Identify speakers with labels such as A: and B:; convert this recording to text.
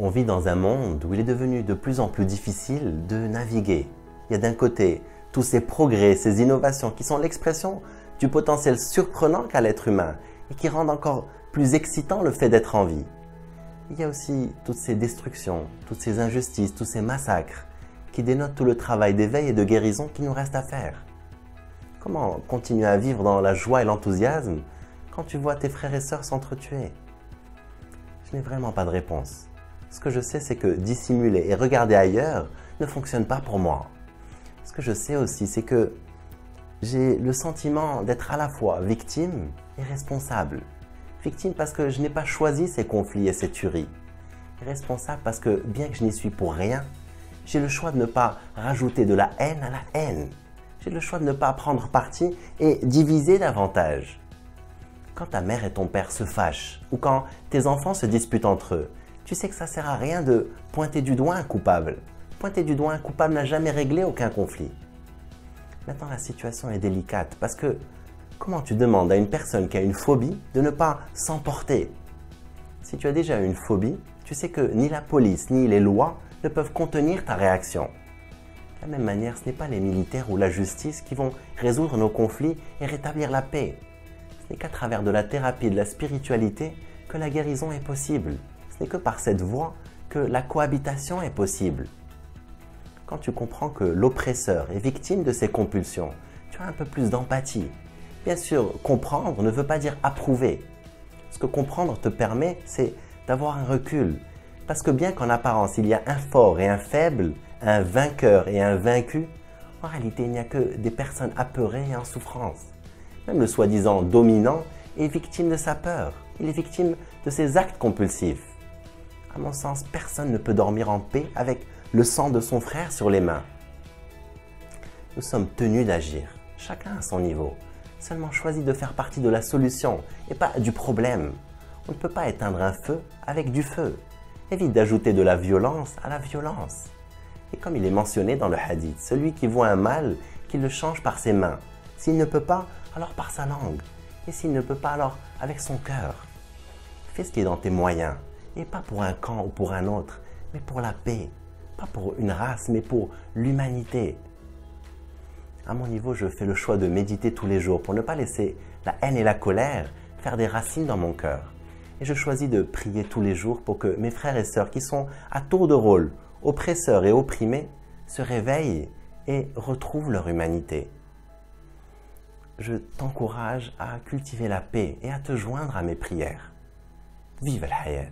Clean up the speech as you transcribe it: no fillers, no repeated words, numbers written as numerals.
A: On vit dans un monde où il est devenu de plus en plus difficile de naviguer. Il y a d'un côté tous ces progrès, ces innovations qui sont l'expression du potentiel surprenant qu'a l'être humain et qui rendent encore plus excitant le fait d'être en vie. Il y a aussi toutes ces destructions, toutes ces injustices, tous ces massacres qui dénotent tout le travail d'éveil et de guérison qu'il nous reste à faire. Comment continuer à vivre dans la joie et l'enthousiasme quand tu vois tes frères et sœurs s'entretuer? Je n'ai vraiment pas de réponse. Ce que je sais, c'est que dissimuler et regarder ailleurs ne fonctionne pas pour moi. Ce que je sais aussi, c'est que j'ai le sentiment d'être à la fois victime et responsable. Victime parce que je n'ai pas choisi ces conflits et ces tueries. Et responsable parce que, bien que je n'y suis pour rien, j'ai le choix de ne pas rajouter de la haine à la haine. J'ai le choix de ne pas prendre parti et diviser davantage. Quand ta mère et ton père se fâchent ou quand tes enfants se disputent entre eux, tu sais que ça ne sert à rien de pointer du doigt un coupable. Pointer du doigt un coupable n'a jamais réglé aucun conflit. Maintenant, la situation est délicate parce que comment tu demandes à une personne qui a une phobie de ne pas s'emporter? Si tu as déjà une phobie, tu sais que ni la police ni les lois ne peuvent contenir ta réaction. De la même manière, ce n'est pas les militaires ou la justice qui vont résoudre nos conflits et rétablir la paix. Ce n'est qu'à travers de la thérapie et de la spiritualité que la guérison est possible. Ce n'est que par cette voie que la cohabitation est possible. Quand tu comprends que l'oppresseur est victime de ses compulsions, tu as un peu plus d'empathie. Bien sûr, comprendre ne veut pas dire approuver. Ce que comprendre te permet, c'est d'avoir un recul. Parce que bien qu'en apparence, il y a un fort et un faible, un vainqueur et un vaincu, en réalité, il n'y a que des personnes apeurées et en souffrance. Même le soi-disant dominant est victime de sa peur. Il est victime de ses actes compulsifs. À mon sens, personne ne peut dormir en paix avec le sang de son frère sur les mains. Nous sommes tenus d'agir, chacun à son niveau. Seulement choisis de faire partie de la solution et pas du problème. On ne peut pas éteindre un feu avec du feu. Évite d'ajouter de la violence à la violence. Et comme il est mentionné dans le hadith, celui qui voit un mal, qu'il le change par ses mains. S'il ne peut pas, alors par sa langue. Et s'il ne peut pas, alors avec son cœur. Fais ce qui est dans tes moyens. Et pas pour un camp ou pour un autre, mais pour la paix. Pas pour une race, mais pour l'humanité. À mon niveau, je fais le choix de méditer tous les jours pour ne pas laisser la haine et la colère faire des racines dans mon cœur. Et je choisis de prier tous les jours pour que mes frères et sœurs qui sont à tour de rôle, oppresseurs et opprimés, se réveillent et retrouvent leur humanité. Je t'encourage à cultiver la paix et à te joindre à mes prières. Vive la hayat!